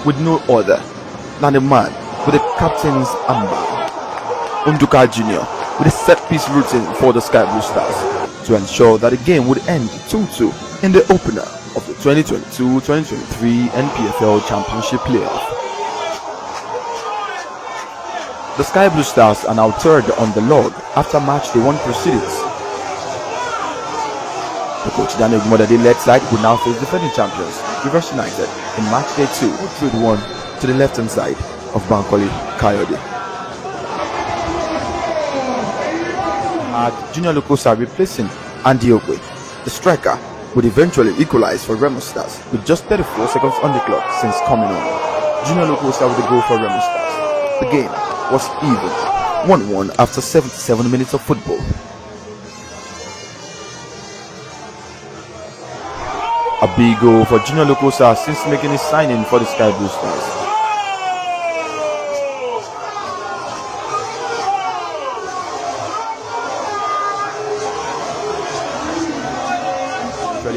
with no other than the man with the captain's armband, Unduka Jr., with a set-piece routine for the Sky Blue Stars to ensure that the game would end 2-2 in the opener of the 2022-2023 NPFL Championship Playoff. The Sky Blue Stars are now third on the log after match day 1 proceedings. The coach Daniel Gumodade led side would now face defending champions Rivers United in match day 2 with 3-1 to the left-hand side of Bankole Kayode. Junior Lokosa replacing Andy Ogwe, the striker, would eventually equalize for Remo Stars with just 34 seconds on the clock since coming on. Junior Lokosa with the goal for Remo Stars. The game was even 1-1 after 77 minutes of football. A big goal for Junior Lokosa since making his signing for the Sky Blue Stars.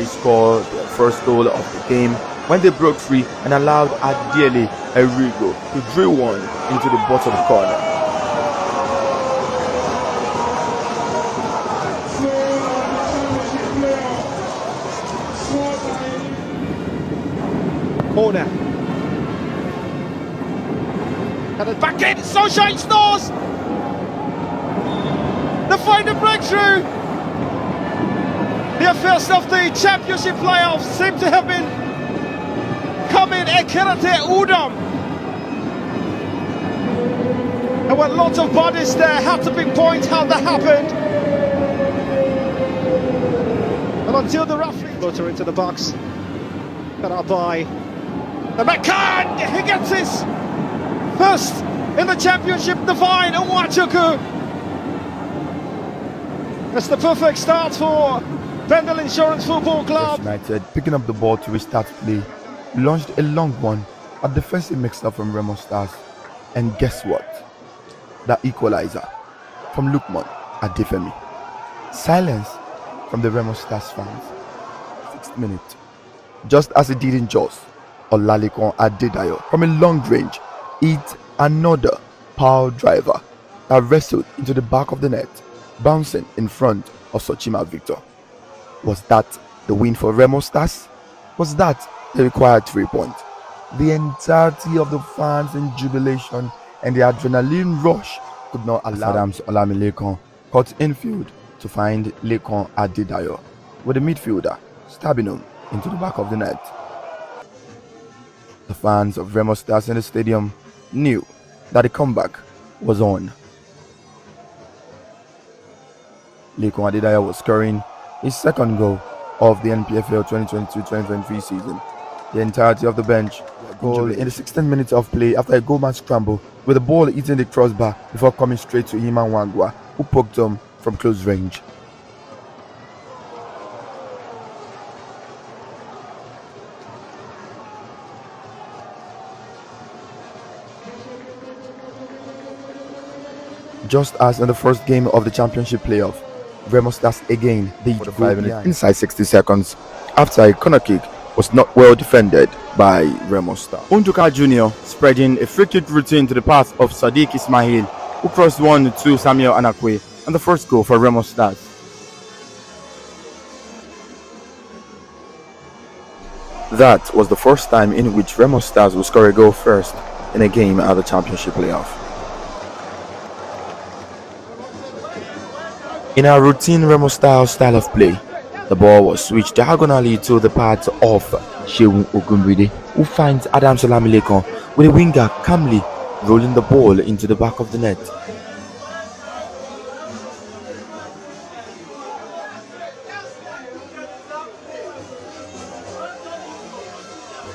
Scored their first goal of the game when they broke free and allowed Adele Erigo to drill one into the bottom corner. Corner. And it's back in. Sunshine Stars. The final breakthrough. The affairs of the championship playoffs seem to have been coming Ekirate Udom. There were lots of bodies there, had to pinpoint how that happened. And until the referee motor into the box, cut out by the McCann, he gets his first in the championship, Divine Onwachuku. That's the perfect start for Pendle Insurance Football Club. United picking up the ball to restart play, launched a long one, a defensive mix-up from Remo Stars, and guess what? The equalizer from Lukman Adefemi. Silence from the Remo Stars fans. 6th minute, just as it did in Jos, Olalekon Adedayo from a long range hit another power driver that wrestled into the back of the net, bouncing in front of Sochima Victor. Was that the win for Remo Stars? Was that the required 3 points? The entirety of the fans in jubilation and the adrenaline rush could not allow Adams Olamilekon cut infield to find Lekon Adedayo, with the midfielder stabbing him into the back of the net. The fans of Remo Stars in the stadium knew that the comeback was on. Lekon Adedayo was scoring his second goal of the NPFL 2022-2023 season. The entirety of the bench goal in the 16th minute of play after a goalman scramble with the ball hitting the crossbar before coming straight to Iman Wangwa, who poked him from close range. Just as in the first game of the championship playoff, Remo Stars again did 45 minutes inside 60 seconds after a corner kick was not well defended by Remo Stars. Unduka Jr. spreading a free kick routine to the path of Sadiq Ismail, who crossed one to Samuel Anakwe, and the first goal for Remo Stars. That was the first time in which Remo Stars will score a goal first in a game at the championship playoff. In our routine Remo style of play, the ball was switched diagonally to the path of Shehu Ogunbide, who finds Adams Olamilekon with a winger calmly rolling the ball into the back of the net.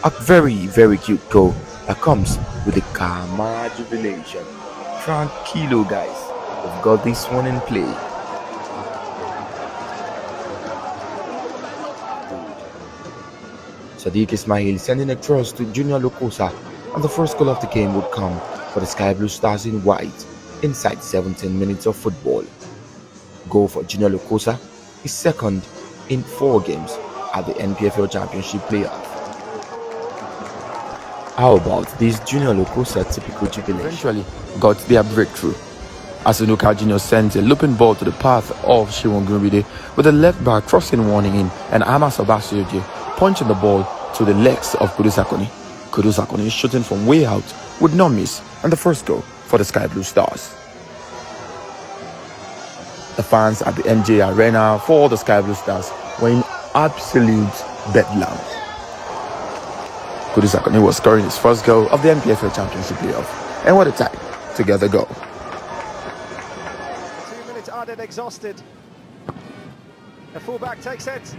A very cute goal that comes with a calm jubilation. Tranquilo, guys, we've got this one in play. Sadiq Ismail sending a cross to Junior Lokosa, and the first goal of the game would come for the Sky Blue Stars in white inside 17 minutes of football. Goal for Junior Lokosa, his second in 4 games at the NPFL Championship playoff. How about this Junior Lokosa typical jubilation? Eventually got their breakthrough. Asunuka Junior sent a looping ball to the path of Shimon Gumbide with the left back crossing one in and Ama Sabasioje punching the ball to the legs of Kudu Sakoni. Kudu Sakoni shooting from way out would not miss, and the first goal for the Sky Blue Stars. The fans at the MJ Arena for the Sky Blue Stars were in absolute bedlam. Kudu Sakoni was scoring his first goal of the NPFL Championship playoff, and what a time to get the goal. 2 minutes added, exhausted. The fullback takes it.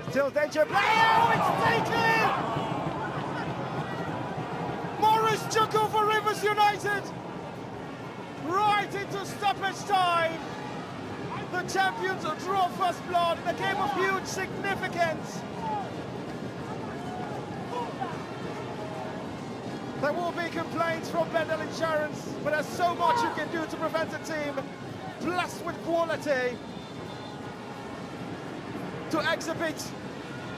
Still danger. Oh, it's taken! Morris Chuku for Rivers United. Right into stoppage time. The champions draw first blood in a game of huge significance. There will be complaints from Bendel Insurance, but there's so much you can do to prevent a team blessed with quality to exhibit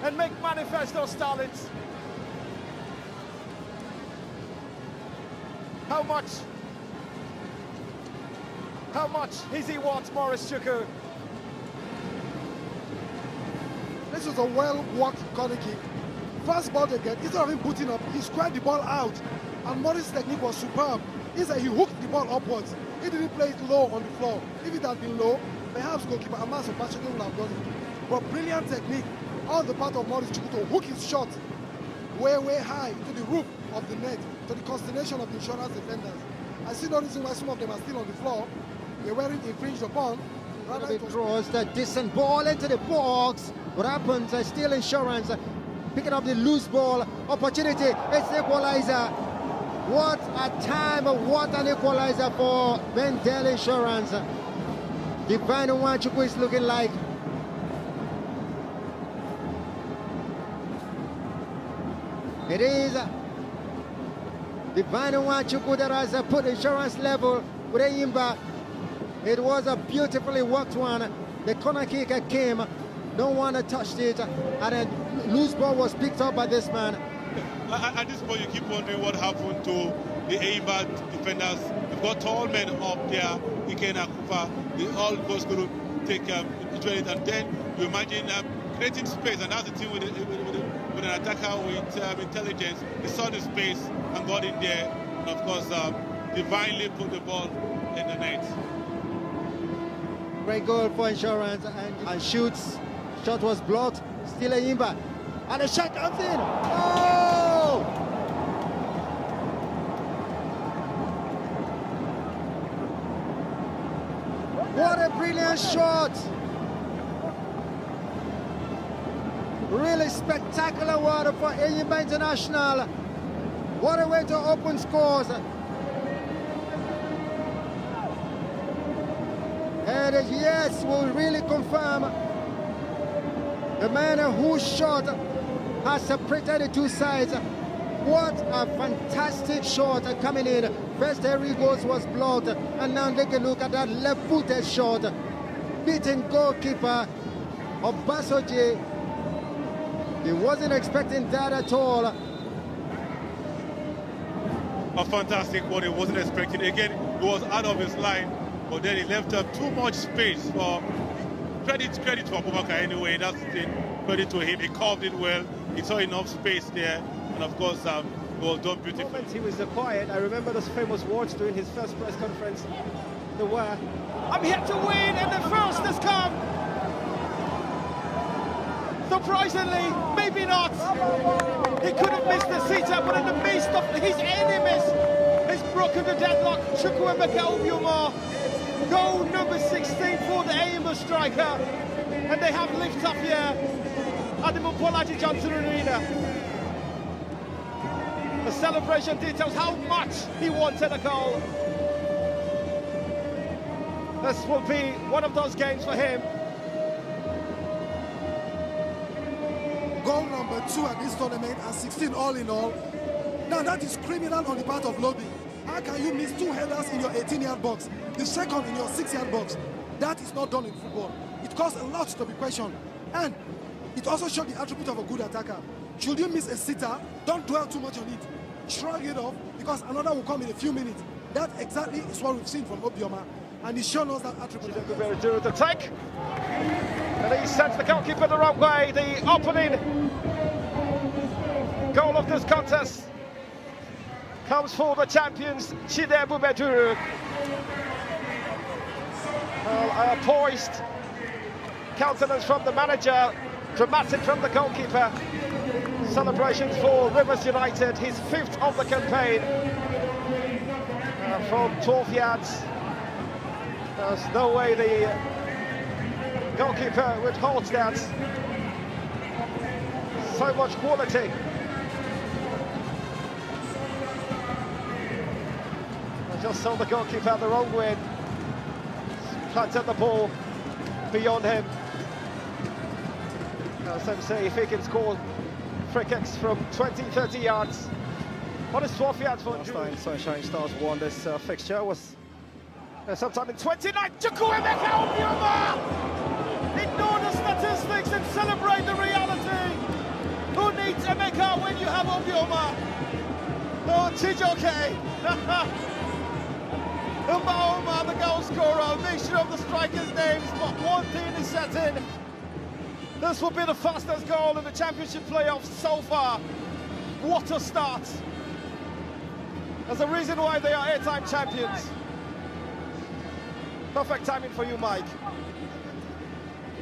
and make manifest those talents. How much is he want, Morris Chuku? This was a well-worked corner kick. First ball they get, instead of him putting up, he squared the ball out. And Morris' technique was superb. He hooked the ball upwards. He didn't play it low on the floor. If it had been low, perhaps goalkeeper Amas Obashoke would have done it. But brilliant technique on the part of Morris Chuku to hook his shot way high to the roof of the net, to the consternation of the insurance defenders. I see no reason why some of them are still on the floor. They weren't infringed upon. Rather It draws the distant ball into the box. What happens? Still Insurance picking up the loose ball opportunity. It's the equalizer. What a time! What an equalizer for Bendel Insurance. Divine Nwachukwu is looking like. It is Divine Nwachukwu that has put Insurance level with Eyimba. It was a beautifully worked one. The corner kick came, no one touched it, and then loose ball was picked up by this man. At this point, you keep wondering what happened to the Eyimba defenders. You've got tall men up there, Ike and Akufa. They all was going to take it, and then you imagine creating space, and that's the thing with an attacker with intelligence. He saw the space and got in there, and of course, divinely put the ball in the net. Great goal for Insurance, and shoots. Shot was blocked. Still Eyimba, and the shot comes in. Oh! What a brilliant shot! Really spectacular one for Eyimba International. What a way to open scores. And yes, will really confirm the man whose shot has separated the two sides. What a fantastic shot coming in. First Henry Goes was blocked, and now take a look at that left-footed shot. Beating goalkeeper Obasoje. He wasn't expecting that at all. A fantastic one, he wasn't expecting. Again, he was out of his line, but then he left up too much space for credit to Abubakar anyway. That's the thing. Credit to him. He carved it well. He saw enough space there, and of course, it was done beautifully. He was quiet. I remember those famous words during his first press conference. They were, "I'm here to win," and the first has come. Surprisingly, maybe not. He could have missed the seater, but in the midst of his enemies, he's broken the deadlock. Chukwuemeka Obioma, goal number 16 for the Eyimba striker, and they have lift up here at the Mobolaji Johnson Arena. The celebration details how much he wanted a goal. This will be one of those games for him. Goal number 2 at this tournament and 16 all in all. Now that is criminal on the part of Lodi. How can you miss 2 headers in your 18-yard box, the second in your 6-yard box? That is not done in football. It caused a lot to be questioned, and it also showed the attribute of a good attacker. Should you miss a sitter, don't dwell too much on it. Shrug it off because another will come in a few minutes. That exactly is what we've seen from Obioma, and he's shown us that attribute. Do the take, and he sends the goalkeeper the wrong way. The opening goal of this contest comes for the champions, Chide Bumeduru. Well, poised countenance from the manager, dramatic from the goalkeeper. Celebrations for Rivers United, his 5th of the campaign. From 12 yards. There's no way the goalkeeper would hold that. So much quality. I just saw the goalkeeper the wrong way. Planted the ball beyond him. Some say if he can score free kicks from 20-30 yards. What is 12 yards for last time Sunshine Stars won this fixture was sometime in 29. Chukwuemeka Obioma! Ignore the statistics and celebrate the reality. Who needs Emeka when you have Obioma? Oh, Chijoke! Umbaoma, the goal scorer, a mixture of the strikers' names, but one thing is certain. This will be the fastest goal in the championship playoffs so far. What a start! There's a reason why they are 8-time champions. Perfect timing for you, Mike.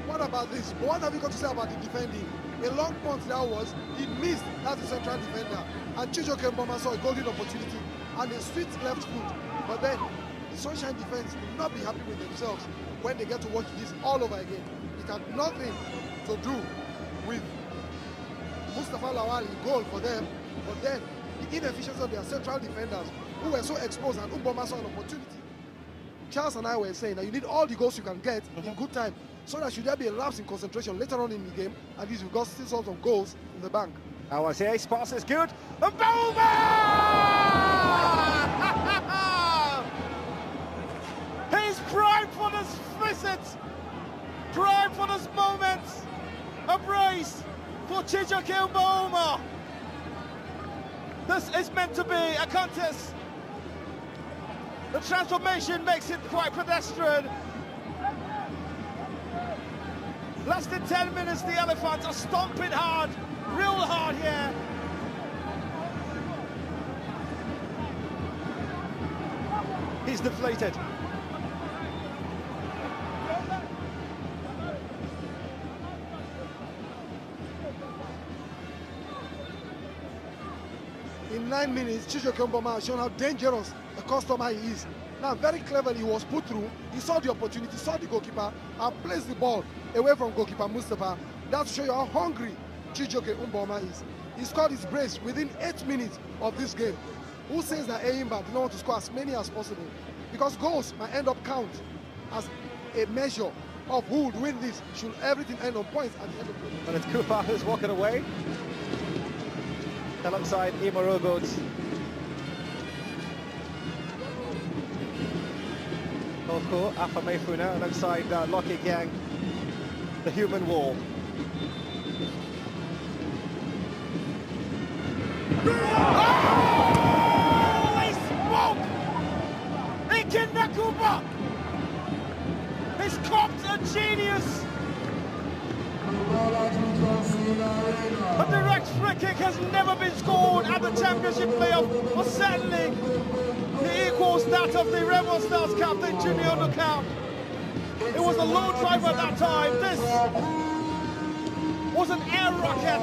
What about this? What have you got to say about the defending? A long punt that was, he missed as a central defender. And Chijoke Mboma saw a golden opportunity and a sweet left foot. But then, the Sunshine defense will not be happy with themselves when they get to watch this all over again. It had nothing to do with Mustafa Lawal in goal for them, but then the inefficiency of their central defenders who were so exposed, and Mboma saw an opportunity. Charles and I were saying that you need all the goals you can get in good time, so that should there be a lapse in concentration later on in the game, at least you've got still sort of goals in the bank. Our ace pass is good. Mboma! He's primed for this visit, primed for this moment. A brace for Chijoke Mboma. This is meant to be a contest. The transformation makes it quite pedestrian. Less than 10 minutes, the Elephants are stomping hard, real hard here. He's deflated. In 9 minutes, Chijoke Mboma has shown how dangerous a customer he is. Now, very cleverly, he was put through. He saw the opportunity, saw the goalkeeper, and placed the ball away from goalkeeper Mustafa. That shows you how hungry Chijoke Mboma is. He scored his brace within 8 minutes of this game. Who says that Eyimba did not want to score as many as possible? Because goals might end up count as a measure of who would win this should everything end on points at the end of the game. And it's Cooper who's walking away alongside Imorogot. Oko Afamefuna alongside Loki Gang, the human wall. Holy smoke! Iken Nakuba! He's copped a genius! A direct free kick has never been scored at the championship playoff, but certainly he equals that of the Rebel Stars captain Junior Nukam. It was a low drive at that time. This was an air rocket.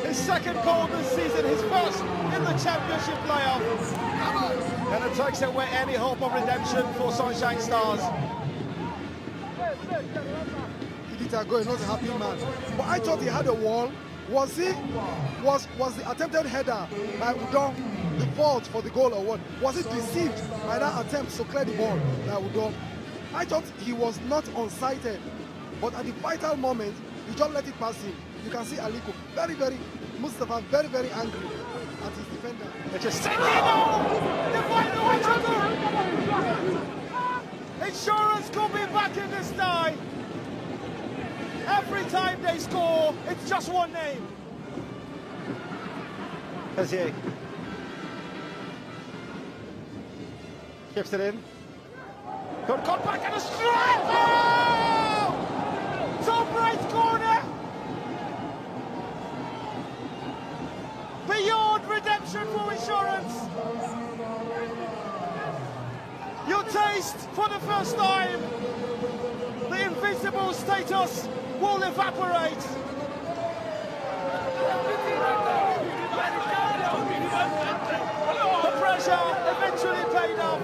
His second goal this season, his first in the championship playoff. And it takes away any hope of redemption for Sunshine Stars. Going, not a happy man. But I thought he had a wall. Was the attempted header by Udom the fault for the goal or what? Was it deceived by that attempt to clear the ball by Udom? I thought he was not unsighted, but at the vital moment, he just let it pass him. You can see Aliko Mustafa very angry at his defender. Insurance could be back in this tie. Every time they score, it's just one name. Bezier. Shifts it in. Good back and a strike! Oh! Top right corner! Beyond redemption for insurance. You taste for the first time the invincible status will evaporate. The pressure eventually paid off.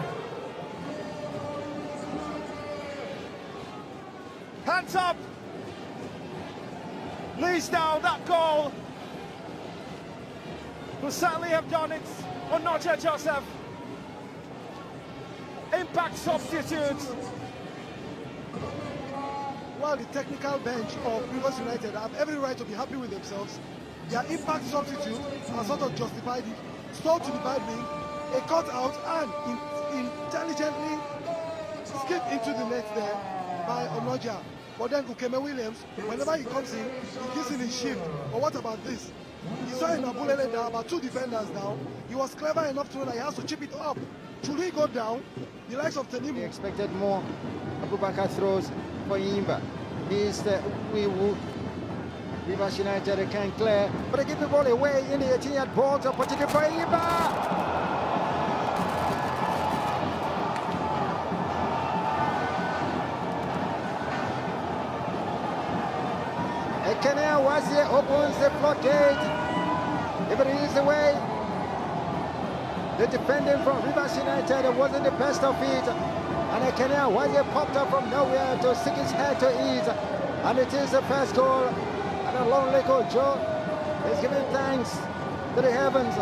Hands up. Leads down that goal. Will certainly have done it on Nadia Joseph. Impact substitute. Well, the technical bench of Rivers United have every right to be happy with themselves. Their impact substitute has sort of justified it. Stole to the back wing, a cut out, and intelligently skipped into the net there by Onoja. But then Ukeme Williams, whenever he comes in, he gives in his shift. But what about this? He saw Nabulele down, about 2 defenders down. He was clever enough to know that he has to chip it up. Should he go down, the likes of They Tenimu expected more. Abubakar throws for Imba. He's the Rivers United can clear, but they give the ball away in the 18-yard box. Opportunity for Imba. Ekene Wazie opens the floodgate. If it is away, the defending from Rivers United wasn't the best of it. And Ekene Wazie popped up from nowhere to stick his head to it. And it is the first goal. And a lonely coach Joe is giving thanks to the heavens.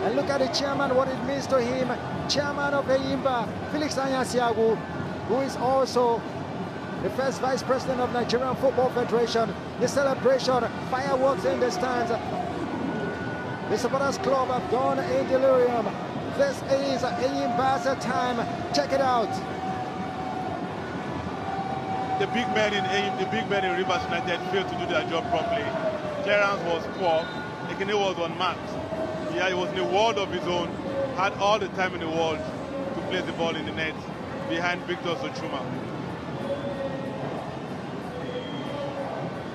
And look at the chairman, what it means to him. Chairman of Eyimba, Felix Anyasiagu, who is also the first vice president of Nigerian Football Federation. The celebration, fireworks in the stands. The supporters club have gone in delirium. This is Eyimba's time. Check it out. The big men in Rivers United failed to do their job properly. Clearance was poor. Ekene was unmarked. Yeah, he was in a world of his own. Had all the time in the world to place the ball in the net behind Victor Sochuma.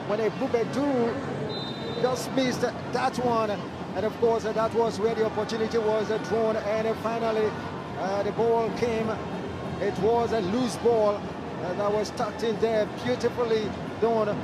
When a Bubedu just missed that one, and of course that was where the opportunity was thrown, and finally the ball came. It was a loose ball that was tucked in there, beautifully done